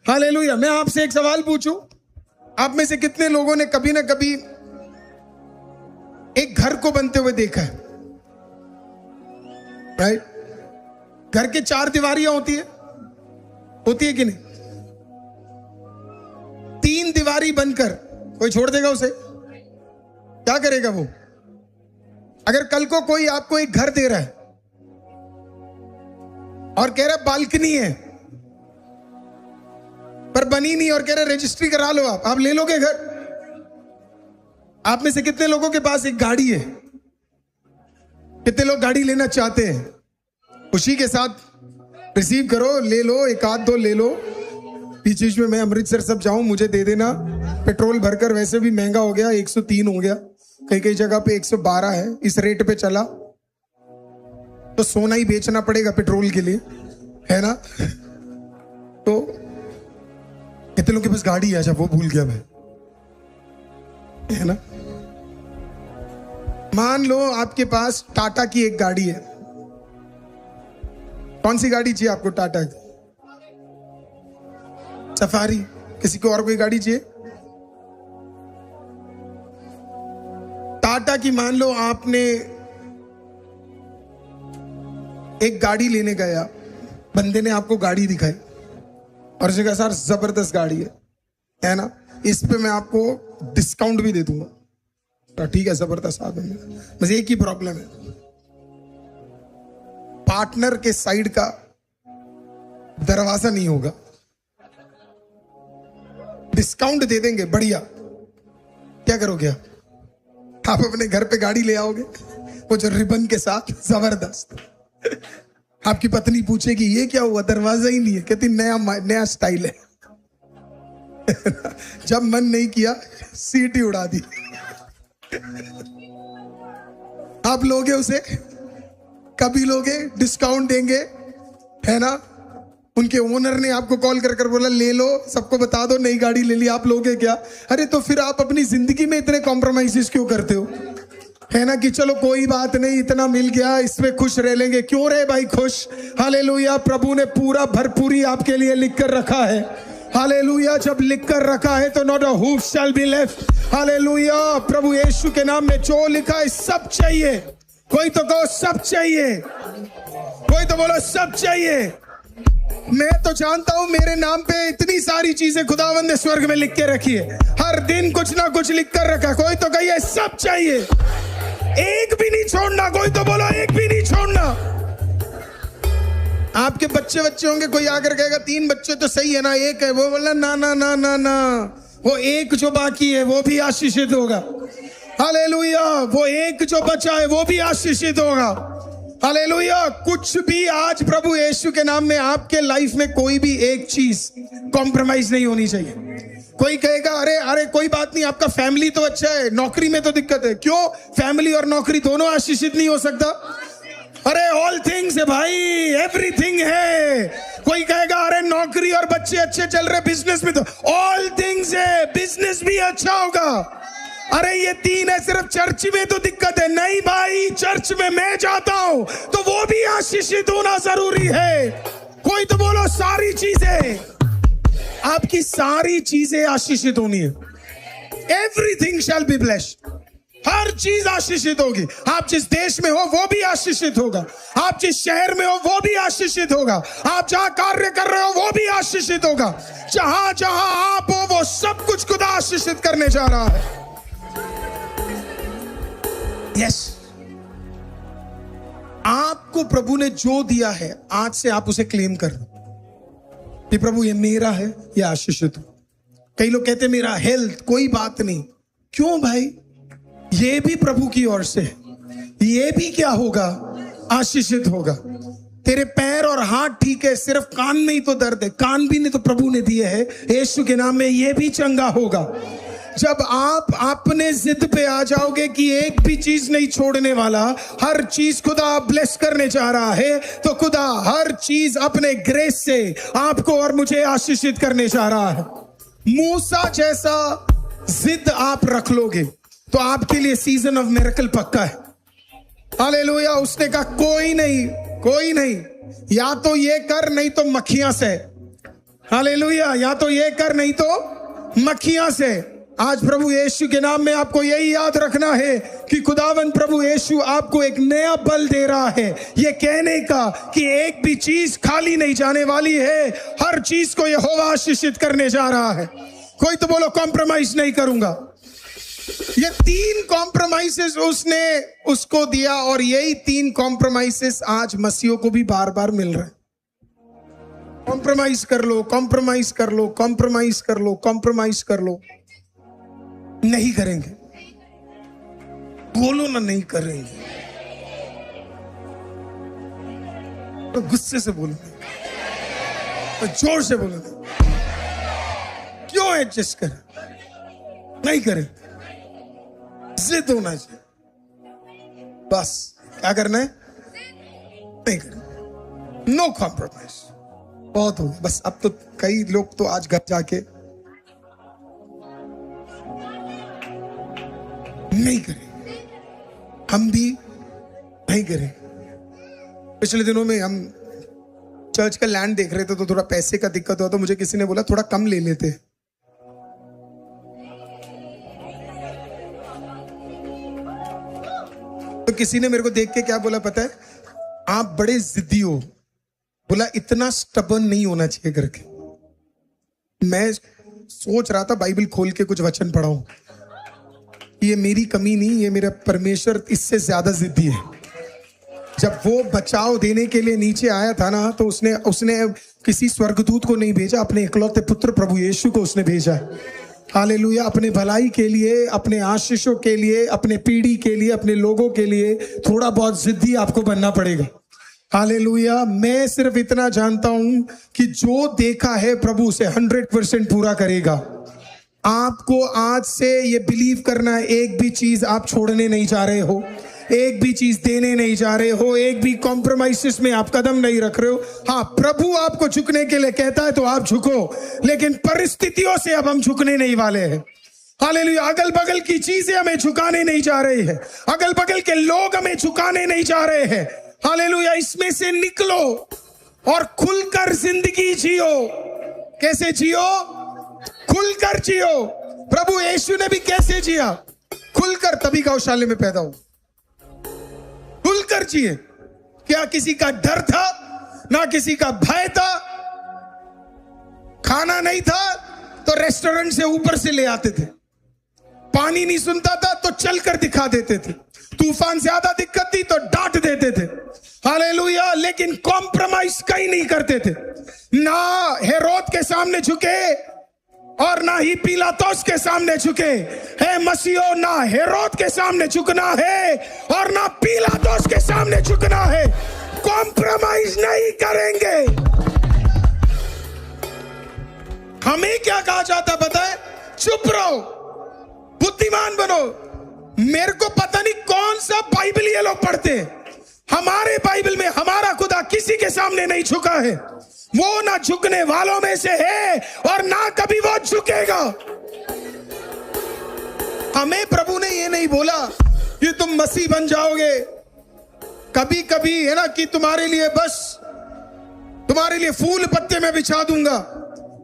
Hallelujah. मैं आपसे एक सवाल पूछूं, आप में से कितने लोगों ने कभी ना कभी एक घर को बनते हुए देखा है? राइट? घर के 4 दीवारियां होती है कि नहीं? 3 दीवारी बनकर कोई छोड़ देगा उसे? क्या करेगा वो? अगर कल को कोई आपको एक घर दे रहा है और कह रहा है बालकनी है पर बनी नहीं, और कह रहे रजिस्ट्री करा लो, आप ले लोगे घर? आप में से कितने लोगों के पास एक गाड़ी है? कितने लोग गाड़ी लेना चाहते हैं? खुशी के साथ रिसीव करो, ले लो, एक आध दो ले लो। बीच में मैं अमृतसर सब जाऊं, मुझे दे देना। पेट्रोल भरकर वैसे भी महंगा हो गया, 103 हो गया, कई जगह पे 112 है। इस रेट पे चला तो सोना ही बेचना पड़ेगा पेट्रोल के लिए, है ना? तो कितने लोगों के पास गाड़ी है? अच्छा, वो भूल गया मैं, है ना? मान लो आपके पास टाटा की एक गाड़ी है। कौन सी गाड़ी चाहिए आपको? टाटा की सफारी? किसी को और कोई गाड़ी चाहिए? टाटा की मान लो आपने एक गाड़ी लेने गया, बंदे ने आपको गाड़ी दिखाई और उसने कहा सर जबरदस्त गाड़ी है ना, इस पे मैं आपको डिस्काउंट भी दे दूंगा। तो ठीक है, जबरदस्त आदमी है, बस एक ही प्रॉब्लम है, पार्टनर के साइड का दरवाजा नहीं होगा। डिस्काउंट दे देंगे, बढ़िया, क्या करोगे आप अपने घर पे गाड़ी ले आओगे, वो जो रिबन के साथ, जबरदस्त। आपकी पत्नी पूछेगी ये क्या हुआ, दरवाजा ही नहीं है, कहती नया स्टाइल है। जब मन नहीं किया सीटी उड़ा दी। आप लोगे उसे? कभी लोगे? डिस्काउंट देंगे, है ना? उनके ओनर ने आपको कॉल कर बोला ले लो, सबको बता दो नई गाड़ी ले ली, आप लोगे क्या? अरे तो फिर आप अपनी जिंदगी में इतने कॉम्प्रोमाइजेस क्यों करते हो, है ना? कि चलो कोई बात नहीं, इतना मिल गया, इसमें खुश रह लेंगे। क्यों रहे भाई खुश? हालेलुया, प्रभु ने पूरा भरपूरी आपके लिए लिख कर रखा है। हालेलुया, जब लिख कर रखा है तो not a hoof shall be left. Hallelujah, प्रभु यीशु के नाम में जो लिखा है सब चाहिए। कोई तो कहो सब चाहिए, कोई तो बोलो सब चाहिए। मैं तो जानता हूं मेरे नाम पे इतनी सारी चीजें खुदावंद ने स्वर्ग में लिख के रखी है, हर दिन कुछ ना कुछ लिख कर रखा। कोई तो कहिए सब चाहिए, एक भी नहीं छोड़ना। कोई तो बोलो एक भी नहीं छोड़ना। आपके बच्चे होंगे, कोई आकर कहेगा 3 बच्चे तो सही है ना, एक है, वो बोला ना ना ना ना ना, वो एक जो बाकी है वो भी आशीषित होगा। हालेलुया, वो एक जो बचा है वो भी आशीषित होगा। हालेलुया, कुछ भी आज प्रभु यीशु के नाम में आपके लाइफ में कोई भी एक चीज कॉम्प्रोमाइज नहीं होनी चाहिए। कोई कहेगा अरे कोई बात नहीं, आपका फैमिली तो अच्छा है, नौकरी में तो दिक्कत है। क्यों? फैमिली और नौकरी दोनों आशीषित नहीं हो सकता? अरे ऑल थिंग्स है भाई, एवरीथिंग है। कोई कहेगा अरे नौकरी और बच्चे अच्छे चल रहे, बिजनेस में तो ऑल थिंग्स है, बिजनेस भी अच्छा होगा। अरे ये 3 है, सिर्फ चर्च में तो दिक्कत है। नहीं भाई, चर्च में मैं जाता हूं तो वो भी आशीषित होना जरूरी है। कोई तो बोलो सारी चीजें, आपकी सारी चीजें आशीषित होनी है। एवरीथिंग शैल बी ब्लेस्ड, हर चीज आशीषित होगी। आप जिस देश में हो वो भी आशीषित होगा, आप जिस शहर में हो वो भी आशीषित होगा, आप जहां कार्य कर रहे हो वो भी आशीषित होगा। जहां जहां आप हो वो सब कुछ खुदा आशीषित करने जा रहा है। यस, आपको प्रभु ने जो दिया है आज से आप उसे क्लेम कर लो कि प्रभु ये मेरा है, ये आशीषित हो। कई लोग कहते मेरा हेल्थ, कोई बात नहीं। क्यों भाई? ये भी प्रभु की ओर से है, ये भी क्या होगा? आशीषित होगा। तेरे पैर और हाथ ठीक है, सिर्फ कान में ही तो दर्द है, कान भी नहीं तो प्रभु ने दिए है यीशु के नाम में, ये भी चंगा होगा। जब आप अपने जिद पे आ जाओगे कि एक भी चीज नहीं छोड़ने वाला, हर चीज खुदा ब्लेस करने जा रहा है, तो खुदा हर चीज अपने ग्रेस से आपको और मुझे आशीषित करने जा रहा है। मूसा जैसा जिद आप रख लोगे तो आपके लिए सीजन ऑफ मिरेकल पक्का है। हालेलुया, उसने कहा कोई नहीं, या तो ये कर नहीं तो मक्खियां से। हालेलुया। या तो ये कर, नहीं तो मक्खियां से। आज प्रभु यीशु के नाम में आपको यही याद रखना है कि खुदावंद प्रभु यीशु आपको एक नया बल दे रहा है, ये कहने का कि एक भी चीज खाली नहीं जाने वाली है, हर चीज को यहोवा आशीषित करने जा रहा है। कोई तो बोलो कॉम्प्रोमाइज नहीं करूंगा। ये 3 कॉम्प्रोमाइजेस उसने उसको दिया और यही 3 कॉम्प्रोमाइजेस आज मसीहों को भी बार बार मिल रहे हैं। कॉम्प्रोमाइज कर लो, कॉम्प्रोमाइज कर लो, कॉम्प्रोमाइज कर लो, कॉम्प्रोमाइज कर लो। नहीं करेंगे, बोलो ना नहीं करेंगे, तो गुस्से से बोलो, तो जोर से बोलो, क्यों एडजस्ट करें, नहीं करें, जिद होना चाहिए। बस क्या करना है, नहीं करें, नो कॉम्प्रोमाइज। बहुत हो गया बस। अब तो कई लोग तो आज घर जाके नहीं करें, हम भी नहीं करें। पिछले दिनों में हम चर्च का लैंड देख रहे थे तो थोड़ा पैसे का दिक्कत हुआ, तो मुझे किसी ने बोला थोड़ा कम ले लेते। तो किसी ने मेरे को देख के क्या बोला पता है, आप बड़े जिद्दी हो। बोला इतना स्टबर्न नहीं होना चाहिए करके। मैं सोच रहा था बाइबल खोल के कुछ वचन पढ़ाऊं, ये मेरी कमी नहीं, ये मेरा परमेश्वर इससे ज्यादा जिद्दी है। जब वो बचाव देने के लिए नीचे आया था ना, तो उसने किसी स्वर्गदूत को नहीं भेजा, अपने इकलौते पुत्र प्रभु यीशु को उसने भेजा। हालेलुया। अपने भलाई के लिए, अपने आशीषों के लिए, अपने पीढ़ी के लिए, अपने लोगों के लिए थोड़ा बहुत जिद्दी आपको बनना पड़ेगा। हालेलुया। मैं सिर्फ इतना जानता हूं कि जो देखा है प्रभु उसे 100% पूरा करेगा। आपको आज से ये बिलीव करना है, एक भी चीज आप छोड़ने नहीं जा रहे हो, एक भी चीज देने नहीं जा रहे हो, एक भी कॉम्प्रोमाइजेस में आप कदम नहीं रख रहे हो। हाँ, प्रभु आपको झुकने के लिए कहता है तो आप झुको, लेकिन परिस्थितियों से अब हम झुकने नहीं वाले हैं। हालेलुया। अगल बगल की चीजें हमें झुकाने नहीं जा रही है, अगल बगल के लोग हमें झुकाने नहीं जा रहे हैं। हालेलुया। इसमें से निकलो और खुलकर जिंदगी जियो। कैसे जियो? खुलकर जियो। प्रभु यीशु ने भी कैसे जिया? खुलकर, तभी गौशाले में पैदा हो। खुलकर जिए। क्या किसी का डर था? ना किसी का भय था। खाना नहीं था तो रेस्टोरेंट से ऊपर से ले आते थे। पानी नहीं सुनता था तो चलकर दिखा देते थे। तूफान ज्यादा दिक्कत थी तो डांट देते थे। हालेलुया। लेकिन कॉम्प्रोमाइज कहीं नहीं करते थे। ना हेरोद के सामने झुके और ना ही पिलातुस के सामने झुके। है मसीहो, ना हेरोद के सामने झुकना है और ना पिलातुस के सामने झुकना है। कॉम्प्रोमाइज नहीं करेंगे। हमें क्या कहा जाता पता है? चुप रहो, बुद्धिमान बनो। मेरे को पता नहीं कौन सा बाइबल ये लोग पढ़ते हैं। हमारे बाइबल में हमारा खुदा किसी के सामने नहीं झुका है। वो ना झुकने वालों में से है और ना कभी वो झुकेगा। हमें प्रभु ने ये नहीं बोला कि तुम मसीह बन जाओगे। कभी कभी है ना कि तुम्हारे लिए फूल पत्ते में बिछा दूंगा।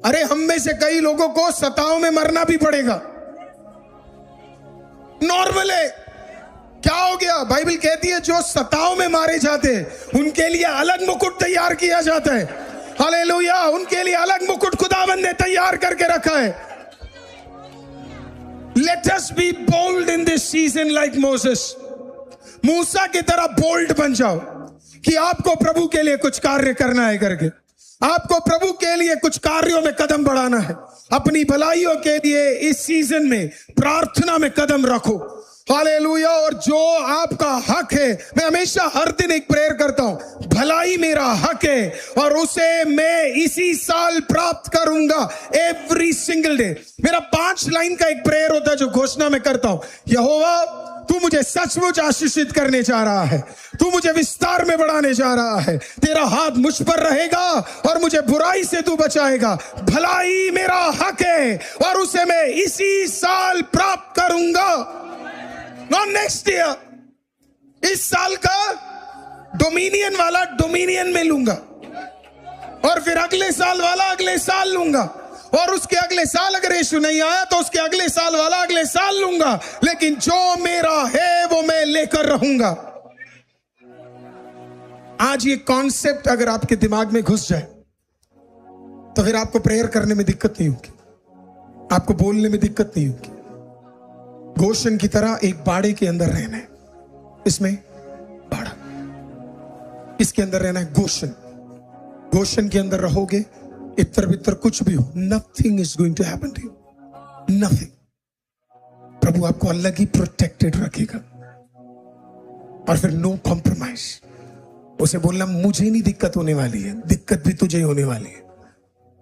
अरे हम में से कई लोगों को सताओं में मरना भी पड़ेगा। नॉर्मल है। क्या हो गया? बाइबल कहती है जो सताओं में मारे जाते हैं उनके लिए अलग मुकुट तैयार किया जाता है। हालेलुया। उनके लिए अलग मुकुट खुदावंद ने तैयार करके रखा है। Let us be bold in this season like Moses. मूसा की तरह बोल्ड बन जाओ कि आपको प्रभु के लिए कुछ कार्य करना है करके। आपको प्रभु के लिए कुछ कार्यों में कदम बढ़ाना है। अपनी भलाइयों के लिए इस सीजन में प्रार्थना में कदम रखो। हालेलुया। और जो आपका हक है, मैं हमेशा हर दिन एक प्रेयर करता हूं, भलाई मेरा हक है और उसे मैं इसी साल प्राप्त करूंगा। एवरी सिंगल डे मेरा 5 लाइन का एक प्रेयर होता है जो घोषणा में करता हूं। यहोवा, तू मुझे सचमुच आशीषित करने जा रहा है, तू मुझे विस्तार में बढ़ाने जा रहा है। तेरा हाथ मुझ पर रहेगा और मुझे बुराई से तू बचाएगा। भलाई मेरा हक है और उसे मैं इसी साल प्राप्त करूंगा। Not next year. इस साल का डोमिनियन वाला डोमिनियन में लूंगा। और फिर अगले साल वाला अगले साल लूंगा, और उसके अगले साल अगर यीशु नहीं आया तो उसके अगले साल वाला अगले साल लूंगा, लेकिन जो मेरा है वो मैं लेकर रहूंगा। आज ये कॉन्सेप्ट अगर आपके दिमाग में घुस जाए तो फिर आपको प्रेयर करने में दिक्कत नहीं होगी, आपको बोलने में दिक्कत नहीं होगी। गोशन की तरह एक बाड़े के अंदर रहना है, इसमें बाड़ा, इसके अंदर रहना है गोशन। गोशन के अंदर रहोगे, इतर बितर कुछ भी हो, nothing is going to happen to you, nothing. प्रभु आपको अलग ही प्रोटेक्टेड रखेगा। और फिर नो कॉम्प्रोमाइज, उसे बोलना मुझे नहीं दिक्कत होने वाली है, दिक्कत भी तुझे होने वाली है।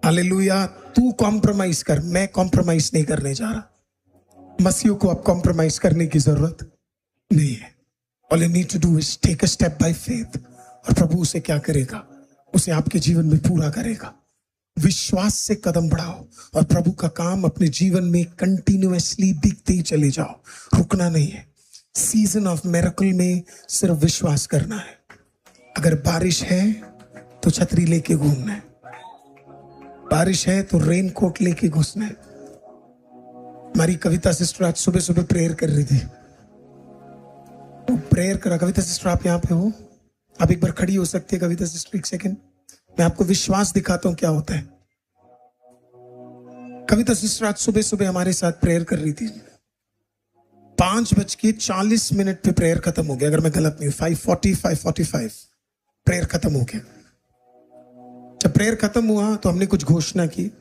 हालेलुया। तू कॉम्प्रोमाइज कर, मैं कॉम्प्रोमाइज नहीं करने जा रहा। मसीह को अब कॉम्प्रोमाइज करने की जरूरत नहीं है। All you need to do is take a step by faith. और प्रभु उसे क्या करेगा, उसे आपके जीवन में पूरा करेगा। विश्वास से कदम बढ़ाओ और प्रभु का काम अपने जीवन में कंटिन्यूअसली दिखते ही चले जाओ, रुकना नहीं है। सीजन ऑफ मिरेकल में सिर्फ विश्वास करना है। अगर बारिश है तो छतरी लेके घूमना है, बारिश है तो रेन कोट लेके घुसना है। हमारी कविता सिस्टर आज सुबह सुबह प्रेयर कर रही थी, तो प्रेयर करा। कविता सिस्टर आप यहाँ पे हो, आप एक बार खड़ी हो सकती है कविता सिस्टर, एक सेकेंड, मैं आपको विश्वास दिखाता हूं क्या होता है। कविता सिस्टर आज सुबह सुबह हमारे साथ प्रेयर कर रही थी। 5:40 पे प्रेयर खत्म हो गया, अगर मैं गलत नहीं हूं, 5:45 प्रेयर खत्म हो गया। जब प्रेयर खत्म हुआ तो हमने कुछ घोषणा की।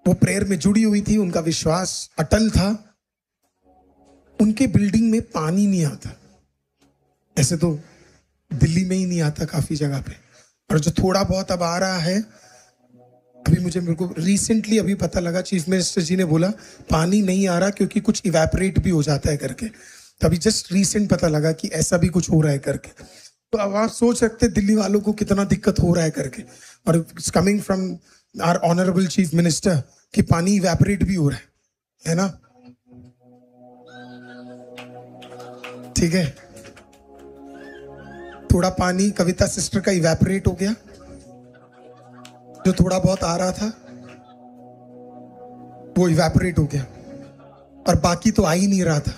वो प्रेयर में जुड़ी हुई थी, उनका विश्वास अटल था। उनके बिल्डिंग में पानी नहीं आता, ऐसे तो दिल्ली में ही नहीं आता काफी जगह पे, और जो थोड़ा बहुत अब आ रहा है, अभी मेरे को रिसेंटली अभी पता लगा, चीफ मिनिस्टर जी ने बोला पानी नहीं आ रहा क्योंकि कुछ इवेपोरेट भी हो जाता है करके। तो अभी जस्ट रिसेंट पता लगा कि ऐसा भी कुछ हो रहा है करके। तो अब आप सोच सकते दिल्ली वालों को कितना दिक्कत हो रहा है करके, और it's coming from our honourable chief minister कि पानी इवेपोरेट भी हो रहा है ना। ठीक है, थोड़ा पानी कविता सिस्टर का इवेपोरेट हो गया, जो थोड़ा बहुत आ रहा था वो इवेपोरेट हो गया, और बाकी तो आ ही नहीं रहा था।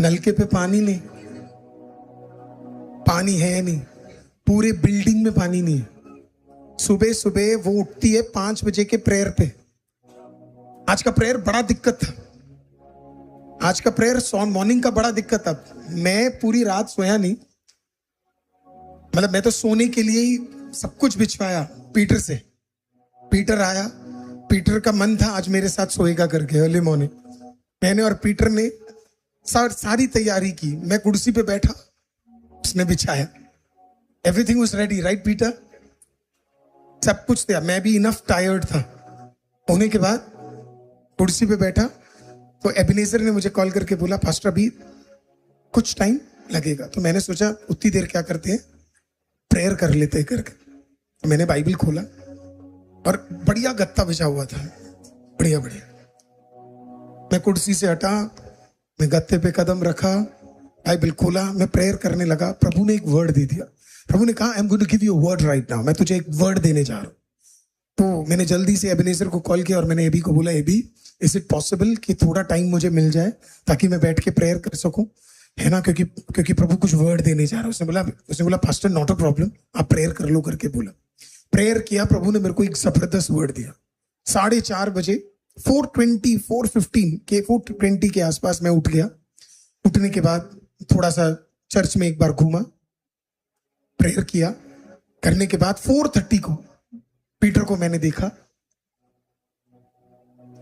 नलके पे पानी नहीं, पानी है नहीं, पूरे बिल्डिंग में पानी नहीं। सुबह सुबह वो उठती है 5 बजे के प्रेयर पे। आज का प्रेयर बड़ा दिक्कत था, आज का प्रेयर मॉर्निंग का बड़ा दिक्कत था। मैं पूरी रात सोया नहीं, मतलब मैं तो सोने के लिए ही सब कुछ बिछवाया पीटर से। पीटर आया, पीटर का मन था आज मेरे साथ सोएगा करके अर्ली मॉर्निंग। मैंने और पीटर ने सारी तैयारी की। मैं कुर्सी पे बैठा, उसने बिछाया, everything was ready, right Peter? सब कुछ था। मैं भी इनफ टायर्ड था। होने के बाद कुर्सी पे बैठा तो एबिनेजर ने मुझे कॉल करके बोला पास्टर अभी कुछ टाइम लगेगा। तो मैंने सोचा उतनी देर क्या करते हैं, प्रेयर कर लेते हैं करके। तो मैंने बाइबल खोला और बढ़िया गत्ता बिछा हुआ था, बढ़िया बढ़िया। मैं कुर्सी से हटा, मैं गत्ते पे कदम रखा, बाइबल खोला, मैं प्रेयर करने लगा। प्रभु ने एक वर्ड दे दिया। प्रभु ने कहा I am going to give you a word right now, मैं तुझे एक वर्ड देने जा रहा हूं। तो मैंने जल्दी से एबिनेजर को कॉल किया और मैंने एबी को बोला एबी इज इट पॉसिबल कि थोड़ा टाइम मुझे मिल जाए ताकि मैं बैठ के प्रेयर कर सकूं, है ना, क्योंकि प्रभु कुछ वर्ड देने जा रहा है। उसने बोला पास्टर नॉट अ प्रॉब्लम, आप प्रेयर कर लो करके बोला। प्रेयर किया, प्रभु ने मेरे को एक जबरदस्त वर्ड दिया। 4:30 बजे 4:20 के आसपास मैं उठ गया। उठने के बाद थोड़ा सा चर्च में एक बार घूमा, प्रेयर किया। करने के बाद 4:30 को पीटर को मैंने देखा,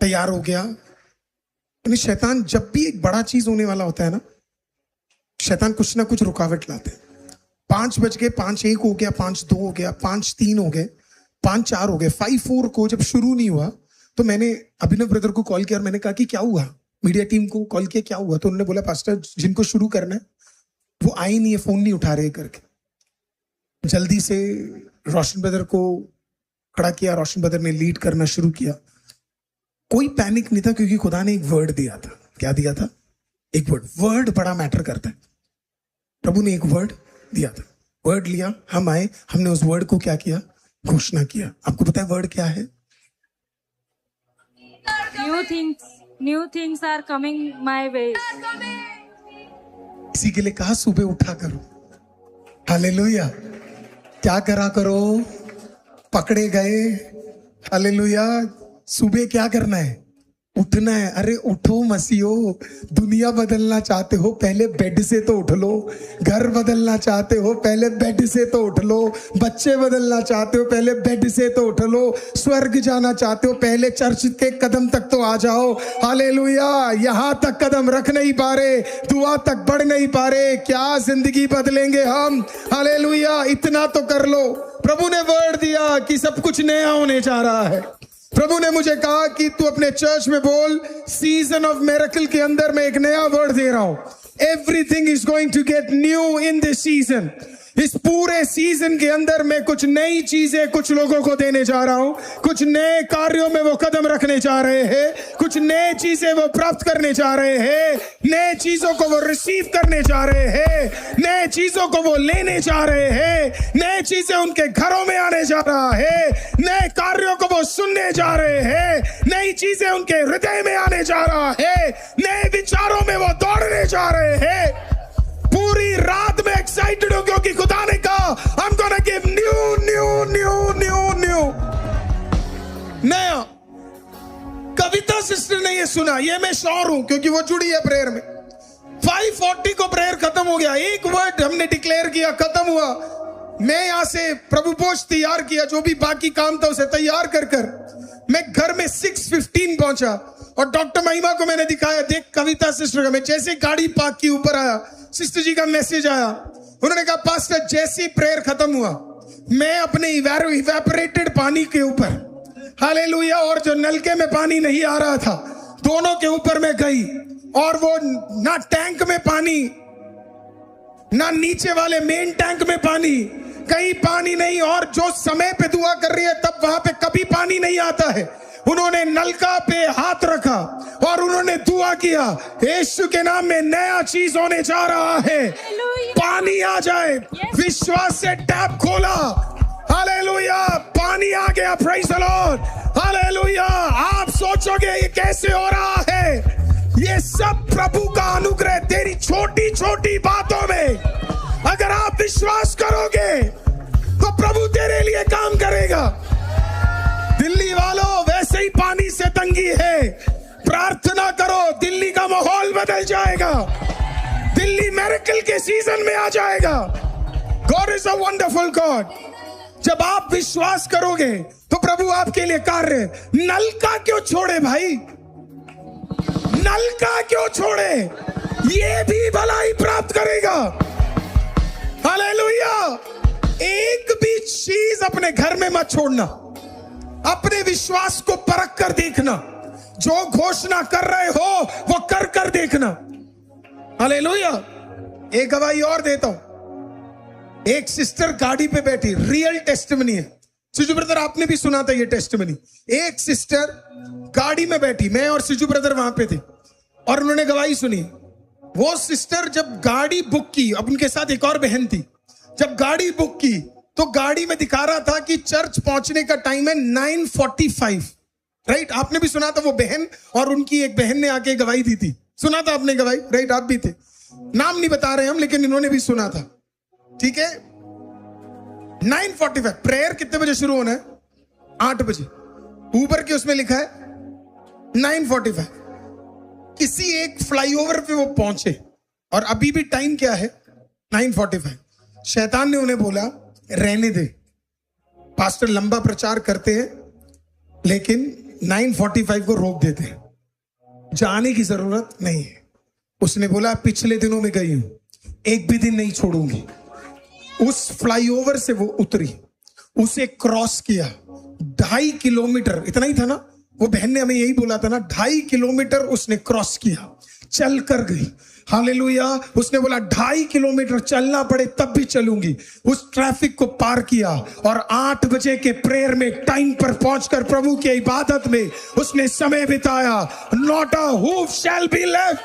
तैयार हो गया। यानी शैतान जब भी एक बड़ा चीज होने वाला होता है ना, शैतान कुछ ना कुछ रुकावट लाते हैं। 5 बज गए, 5:01 हो गया, 5:02 हो गया, 5:03 हो गए, 5:04 हो गए। 5:04 को जब शुरू नहीं हुआ तो मैंने अभिनव ब्रदर को कॉल किया और मैंने कहा कि क्या हुआ, मीडिया टीम को कॉल किया क्या हुआ। तो उन्होंने बोला पास्टर जिनको शुरू करना है वो आई नहीं है, फोन नहीं उठा रहे करके। जल्दी से रोशन ब्रदर को खड़ा किया, रोशन ब्रदर ने लीड करना शुरू किया। कोई पैनिक नहीं था क्योंकि खुदा ने एक वर्ड दिया था। क्या दिया था? एक वर्ड बड़ा मैटर करता है। प्रभु ने एक वर्ड दिया था, वर्ड लिया, हम आए, हमने उस वर्ड को क्या किया, घोषणा किया। आपको पता है वर्ड क्या है? New things are coming my way. इसी के लिए कहा सुबह उठा करो। हालेलुया। क्या करा करो? पकड़े गए। हालेलुया। सुबह क्या करना है? उठना है। अरे उठो मसीहो। दुनिया बदलना चाहते हो, पहले बेड से तो उठ लो। घर बदलना चाहते हो, पहले बेड से तो उठ लो। बच्चे बदलना चाहते हो, पहले बेड से तो उठ लो। स्वर्ग जाना चाहते हो, पहले चर्च के कदम तक तो आ जाओ। हालेलुया। यहां तक कदम रख नहीं पा रहे, दुआ तक बढ़ नहीं पा रहे, क्या जिंदगी बदलेंगे हम? हालेलुया। इतना तो कर लो। प्रभु ने वर्ड दिया कि सब कुछ नया होने जा रहा है। प्रभु ने मुझे कहा कि तू अपने चर्च में बोल, सीजन ऑफ मिरेकल के अंदर मैं एक नया वर्ड दे रहा हूं। Everything is going to get new in this season. इस पूरे सीजन के अंदर मैं कुछ नई चीजें कुछ लोगों को देने जा रहा हूं। कुछ नए कार्यों में वो कदम रखने जा रहे हैं। कुछ नए चीजें वो प्राप्त करने जा रहे हैं। नए चीजों को वो रिसीव करने जा रहे हैं। नए चीजों को वो लेने जा रहे हैं। नए चीजें उनके घरों में आने जा रहा है। नए कार्यों को वो सुनने जा रहे हैं। नई चीजें उनके हृदय में आने जा रहा है। नए विचारों में वो दौड़ने जा रहे हैं। पूरी रात में एक्साइटेड हो क्योंकि खुदा ने कहा I'm gonna give न्यू नया। कविता सिस्टर ने ये सुना, ये मैं श्योर हूं क्योंकि वो जुड़ी है प्रेयर में। 5:40 को प्रेयर खत्म हो गया। एक वर्ड हमने डिक्लेयर किया, खत्म हुआ। मैं यहां से प्रभु भोज तैयार किया, जो भी बाकी काम था उसे तैयार कर मैं घर में 6:15 पहुंचा और डॉक्टर महिमा को मैंने दिखाया, देख कविता सिस्टर का। मैं जैसे गाड़ी पार्क की ऊपर आया, सिस्टर जी का मैसेज आया। उन्होंने कहा पास्टर जैसे प्रेयर खत्म हुआ मैं अपने इवेपोरेटेड पानी के ऊपर, हालेलुया, और जो नलके में पानी नहीं आ रहा था दोनों के ऊपर मैं गई। और वो ना टैंक में पानी, ना नीचे वाले मेन टैंक में पानी, कहीं पानी नहीं। और जो समय पे दुआ कर रही है तब वहां पे कभी पानी नहीं आता है। उन्होंने नलका पे हाथ रखा और उन्होंने दुआ किया, यीशु के नाम में नया चीज होने जा रहा है। पानी आ जाए। विश्वास से टैप खोला, हालेलुया, पानी आ गया। Praise the Lord, hallelujah. आप सोचोगे ये कैसे हो रहा है? ये सब प्रभु का अनुग्रह। तेरी छोटी छोटी बातों में अगर आप विश्वास करोगे तो प्रभु तेरे लिए काम करेगा। दिल्ली वालों, वैसे ही पानी से तंगी है, प्रार्थना करो, दिल्ली का माहौल बदल जाएगा। दिल्ली मिरेकल के सीजन में आ जाएगा। God is a wonderful God. जब आप विश्वास करोगे तो प्रभु आपके लिए कार्य। नलका क्यों छोड़े भाई? नलका क्यों छोड़े? ये भी भलाई प्राप्त करेगा। हालेलुया। एक भी चीज अपने घर में मत छोड़ना। अपने विश्वास को परख कर देखना। जो घोषणा कर रहे हो वो कर कर देखना। हालेलुया। एक गवाही और देता हूं। एक सिस्टर गाड़ी पे बैठी, रियल टेस्टिमनी है। सिजू ब्रदर आपने भी सुना था ये टेस्टिमनी। एक सिस्टर गाड़ी में बैठी, मैं और सिजू ब्रदर वहां पे थे और उन्होंने गवाही सुनी। वो सिस्टर जब गाड़ी बुक की, अब उनके साथ एक और बहन थी, जब गाड़ी बुक की तो गाड़ी में दिखा रहा था कि चर्च पहुंचने का टाइम है 9:45। राइट, आपने भी सुना था। वो बहन और उनकी एक बहन ने आके गवाही दी थी। सुना था आपने गवाही? राइट, आप भी थे। नाम नहीं बता रहे हम, लेकिन इन्होंने भी सुना था। ठीक है, 9:45। प्रेयर कितने बजे शुरू होना है? 8 बजे। ऊपर के उसमें लिखा है 9:45। किसी एक फ्लाईओवर पे वो पहुंचे और अभी भी टाइम क्या है? 9:45। शैतान ने उन्हें बोला रहने दे, पास्टर लंबा प्रचार करते हैं लेकिन 9:45 को रोक देते हैं, जाने की जरूरत नहीं है। उसने बोला पिछले दिनों में गई हूं, एक भी दिन नहीं छोड़ूंगी। उस फ्लाईओवर से वो उतरी, उसे क्रॉस किया। 2.5 किलोमीटर, इतना ही था ना, वो बहन ने हमें यही बोला था ना, 2.5 किलोमीटर उसने क्रॉस किया, चल कर गई। हालेलुया। उसने बोला 2.5 किलोमीटर चलना पड़े तब भी चलूंगी। उस ट्रैफिक को पार किया और 8 बजे के प्रेयर में टाइम पर पहुंचकर प्रभु की इबादत में उसने समय बिताया। Not a hoof shall be left.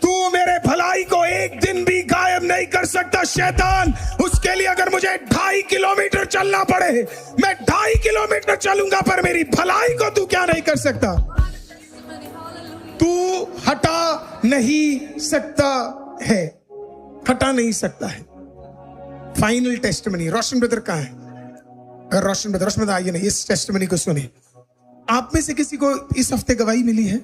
तू मेरे भलाई को एक दिन भी गायब नहीं कर सकता शैतान। उसके लिए अगर मुझे 2.5 किलोमीटर चलना पड़े, मैं 2.5 किलोमीटर चलूंगा, पर मेरी भलाई को तू क्या नहीं कर सकता? तू हटा नहीं सकता है, हटा नहीं सकता है। Final testimony. रोशन ब्रदर कहाँ है? अगर रोशन ब्रदर आइए ना, इस टेस्टिमनी को सुनिए। आप में से किसी को इस हफ्ते गवाही मिली है?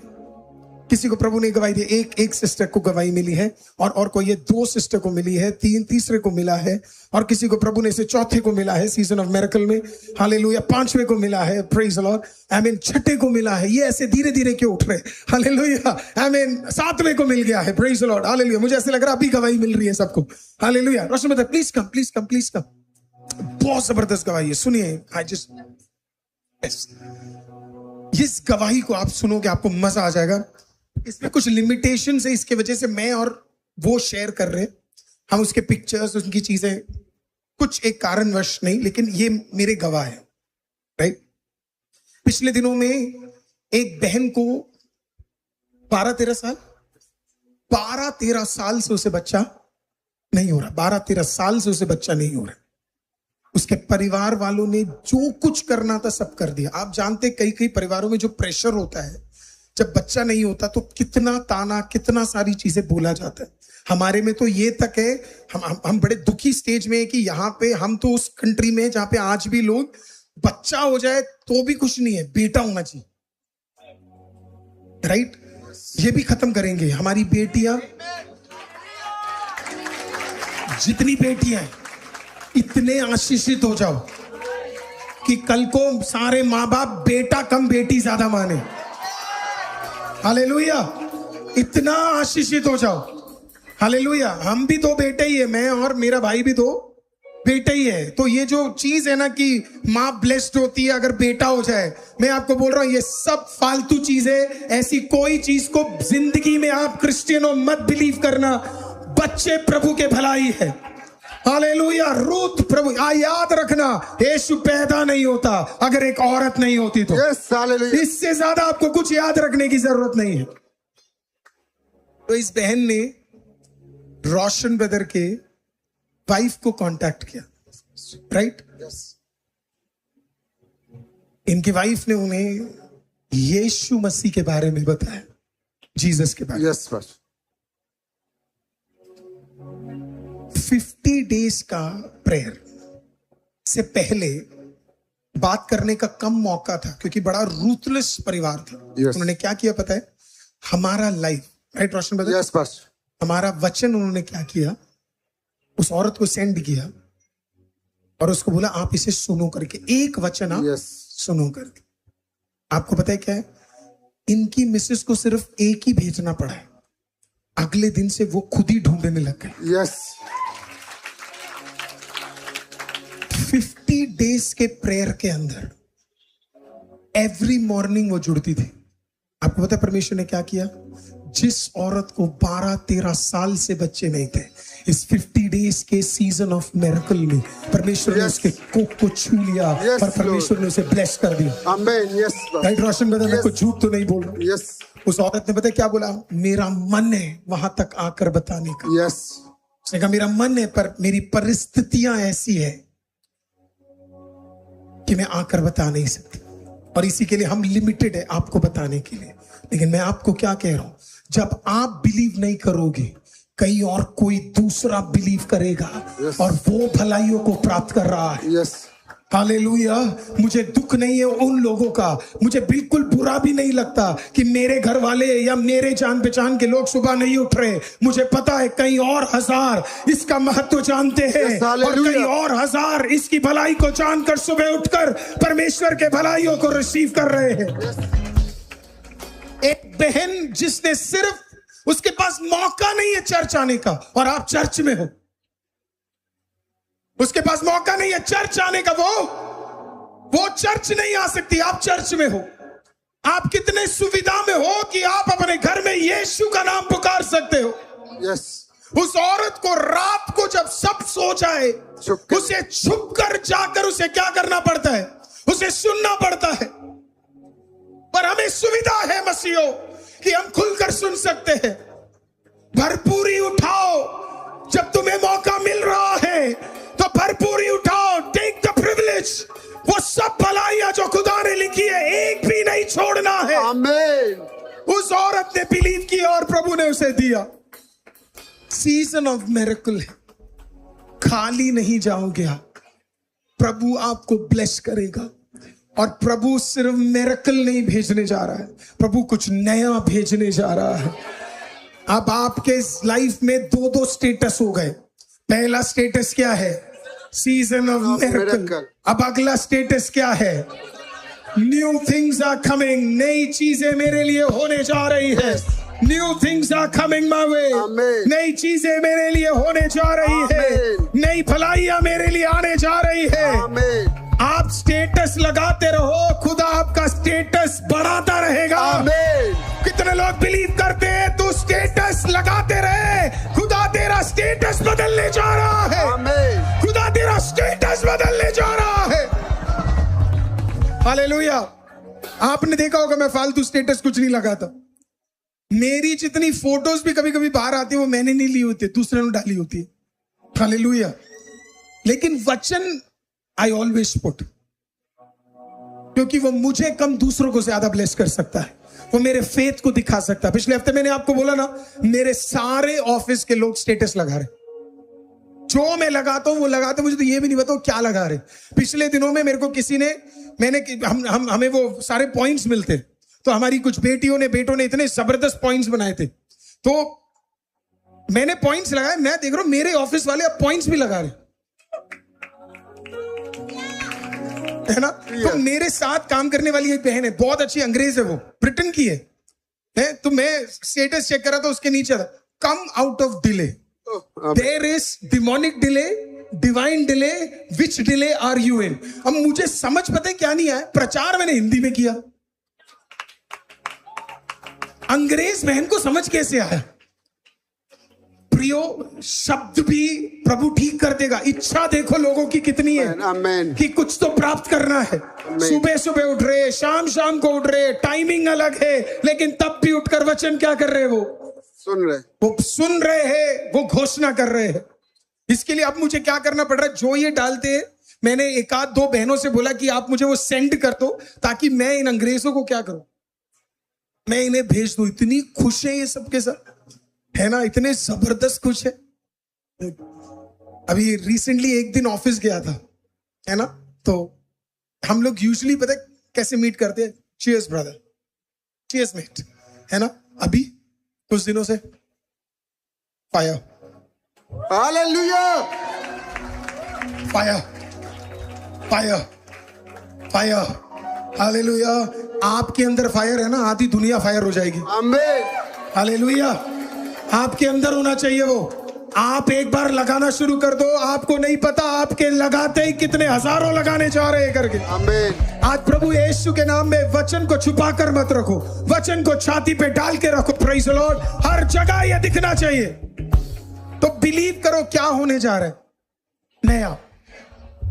किसी को प्रभु ने गवाही दी? एक सिस्टर को गवाही मिली है, और कोई ये 2 सिस्टर को मिली है, 3 तीसरे को मिला है, और किसी को प्रभु ने इसे 4थे को मिला है सीजन ऑफ मिरेकल में। हालेलुया। 5वें को मिला है, प्रेज द लॉर्ड, आमीन। 6ठे को मिला है। ये ऐसे धीरे धीरे क्यों उठ रहे? हालेलुया, आमीन। 7वें को मिल गया है, प्रेज द लॉर्ड, हालेलुया। मुझे ऐसे लग रहा है अभी गवाही मिल रही है सबको। Hallelujah. Roshan brother please come, please come, please come. बहुत जबरदस्त गवाही है, सुनिए। आई जस्ट इस गवाही को आप सुनोगे, आपको मजा आ जाएगा। इसमें कुछ लिमिटेशन है, इसके वजह से मैं और वो शेयर कर रहे हैं, हम उसके पिक्चर्स, उनकी चीजें, कुछ एक कारणवश नहीं, लेकिन ये मेरे गवाह है, राइट। पिछले दिनों में एक बहन को 12-13 साल से उसे बच्चा नहीं हो रहा। 12-13 साल से उसे बच्चा नहीं हो रहा। उसके परिवार वालों ने जो कुछ करना था सब कर दिया। आप जानते, कई कई परिवारों में जो प्रेशर होता है, जब बच्चा नहीं होता तो कितना ताना, कितना सारी चीजें बोला जाता है। हमारे में तो ये तक है, हम बड़े दुखी स्टेज में है कि यहाँ पे हम तो उस कंट्री में जहां पे आज भी लोग बच्चा हो जाए तो भी कुछ नहीं है, बेटा होना चाहिए, राइट। ये भी खत्म करेंगे। हमारी बेटियां, जितनी बेटियां हैं, इतने आशीषित हो जाओ कि कल को सारे माँ बाप बेटा कम बेटी ज्यादा माने। हालेलुया। इतना आशीषित हो जाओ। हालेलुया। हम भी 2 बेटे ही है, मैं और मेरा भाई भी 2 बेटे ही है। तो ये जो चीज है ना कि माँ ब्लेस्ड होती है अगर बेटा हो जाए, मैं आपको बोल रहा हूं ये सब फालतू चीज है। ऐसी कोई चीज को जिंदगी में आप क्रिश्चियनों मत बिलीव करना। बच्चे प्रभु के भलाई है। हालेलुया। रूथ प्रभु, याद रखना, यीशु पैदा नहीं होता अगर एक औरत नहीं होती तो। इससे ज्यादा आपको कुछ याद रखने की जरूरत नहीं है। तो इस बहन ने रोशन ब्रदर के वाइफ को कांटेक्ट किया, राइट। इनकी वाइफ ने उन्हें यीशु मसीह के बारे में बताया, जीसस के बारे में। 50 डेज का प्रेयर से पहले बात करने का कम मौका था, क्योंकि बड़ा रूथलेस परिवार था। उन्होंने क्या किया पता है? हमारा लाइफ, राइट रोशन ब्रदर, हमारा वचन उन्होंने क्या किया, उस औरत को सेंड किया और उसको बोला आप इसे सुनो करके, एक वचन आप सुनो करके। आपको पता है क्या है? इनकी मिसेस को सिर्फ एक ही भेजना पड़ा है, अगले दिन से वो खुद ही ढूंढने में लग गए। 50 डेज के प्रेयर के अंदर एवरी मॉर्निंग वो जुड़ती थी। आपको पता है परमेश्वर ने क्या किया? जिस औरत को 12-13 साल से बच्चे नहीं थे, इस 50 डेज के सीजन ऑफ मिरेकल में परमेश्वर ने उसके कोख को छू लिया और परमेश्वर ने उसे ब्लेस कर दिया। राइट रोशन ब्रदर, मैं कुछ झूठ तो नहीं बोल रहा। उस औरत ने पता क्या बोला? मेरा मन है वहां तक आकर बताने का। उसने कहा मेरा मन है, पर मेरी परिस्थितियां ऐसी है कि मैं आकर बता नहीं सकती, और इसी के लिए हम लिमिटेड है आपको बताने के लिए। लेकिन मैं आपको क्या कह रहा हूं, जब आप बिलीव नहीं करोगे, कहीं और कोई दूसरा बिलीव करेगा और वो भलाइयों को प्राप्त कर रहा है। हालेलुया। मुझे दुख नहीं है उन लोगों का, मुझे बिल्कुल बुरा भी नहीं लगता कि मेरे घर वाले या मेरे जान पहचान के लोग सुबह नहीं उठ रहे। मुझे पता है कई और हजार इसका महत्व जानते हैं और कई और हजार इसकी भलाई को जानकर सुबह उठकर परमेश्वर के भलाइयों को रिसीव कर रहे हैं। एक बहन जिसने सिर्फ, उसके पास मौका नहीं है चर्च आने का, और आप चर्च में हो, उसके पास मौका नहीं है चर्च आने का, वो चर्च नहीं आ सकती, आप चर्च में हो। आप कितने सुविधा में हो कि आप अपने घर में यीशु का नाम पुकार सकते हो। उस औरत को रात को जब सब सो जाए, उसे छुप कर जाकर उसे क्या करना पड़ता है? उसे सुनना पड़ता है। पर हमें सुविधा है मसीहो कि हम खुलकर सुन सकते हैं। भरपूरी उठाओ, जब तुम्हें मौका मिल रहा है तो भरपूरी उठाओ। Take the privilege. वो सब भलाइयां जो खुदा ने लिखी है एक भी नहीं छोड़ना है। आमीन। उस औरत ने बिलीव किया और प्रभु ने उसे दिया। सीजन ऑफ मिरेकल है, खाली नहीं जाओगे आप। प्रभु आपको ब्लेस करेगा और प्रभु सिर्फ मिरेकल नहीं भेजने जा रहा है, प्रभु कुछ नया भेजने जा रहा है। अब आपके लाइफ में दो दो स्टेटस हो गए। पहला स्टेटस क्या है? Season of miracle. अब अगला स्टेटस क्या है? New things are coming. नई चीजें मेरे लिए होने जा रही है। New things are coming my way. नई चीजें मेरे लिए होने जा रही है। नई भलाइयां मेरे लिए आने जा रही है। आप स्टेटस लगाते रहो, खुदा आपका स्टेटस बढ़ाता रहेगा। कितने लोग बिलीव करते हैं? तू स्टेटस लगाते रहे, खुदा तेरा स्टेटस बदलने जा रहा है। खुदा तेरा स्टेटस बदलने जा रहा है। हालेलुया। आपने देखा होगा मैं फालतू स्टेटस कुछ नहीं लगाता। मेरी जितनी फोटोज भी कभी कभी बाहर आती है वो मैंने नहीं ली होती, दूसरे ने डाली होती है। हालेलुया। लेकिन वचन आई ऑलवेज पुट, क्योंकि वो मुझे कम दूसरों को ज्यादा ब्लेस कर सकता है। वो मेरे फेथ को दिखा सकता है। पिछले हफ्ते मैंने आपको बोला ना, मेरे सारे ऑफिस के लोग स्टेटस लगा रहे। जो मैं लगाता हूं वो लगाते, मुझे तो ये भी नहीं पता क्या लगा रहे। पिछले दिनों में मेरे को किसी ने, हमें वो सारे पॉइंट्स मिलते, तो हमारी कुछ बेटों ने इतने जबरदस्त पॉइंट्स बनाए थे, तो मैंने पॉइंट्स लगाए। मैं देख रहा हूं मेरे ऑफिस वाले अब पॉइंट्स भी लगा रहे है ना। तो मेरे साथ काम करने वाली एक बहन है, बहुत अच्छी अंग्रेज है, वो ब्रिटेन की है। तो मैं स्टेटस चेक कर रहा था, उसके नीचे था come out of delay, there is demonic delay, divine delay, which delay are you in. अब मुझे समझ पता है क्या नहीं आया, प्रचार मैंने हिंदी में किया, अंग्रेज बहन को समझ कैसे आया? प्रियो, शब्द भी प्रभु ठीक कर देगा। इच्छा देखो लोगों की कितनी है कि कुछ तो प्राप्त करना है। सुबह सुबह उठ रहे, शाम शाम को उठ रहे, टाइमिंग अलग है, लेकिन तब भी उठकर वचन क्या कर रहे? वो सुन रहे हैं, वो घोषणा कर रहे हैं। इसके लिए अब मुझे क्या करना पड़ रहा है? जो ये डालते हैं, मैंने एक आध दो बहनों से बोला कि आप मुझे वो सेंड कर दो, ताकि मैं इन अंग्रेजों को क्या करूं, मैं इन्हें भेज दूं। इतनी खुश है ये सबके साथ, है ना, इतने जबरदस्त खुश है। अभी रिसेंटली एक दिन ऑफिस गया था, है ना, तो हम लोग यूजुअली पता है कैसे मीट करते हैं? चीयर्स ब्रदर, चीयर्स मेट, है ना। अभी कुछ दिनों से fire, hallelujah, fire fire fire, hallelujah. आपके अंदर फायर है ना, आधी दुनिया फायर हो जाएगी। आमीन, हालेलुया। आपके अंदर होना चाहिए वो। आप एक बार लगाना शुरू कर दो, आपको नहीं पता आपके लगाते ही कितने हजारों लगाने जा रहे हैं करके। आमीन। आज प्रभु यीशु के नाम में वचन को छुपा कर मत रखो, वचन को छाती पे डाल के रखो। Praise the Lord. हर जगह ये दिखना चाहिए। तो बिलीव करो क्या होने जा रहा है? नया,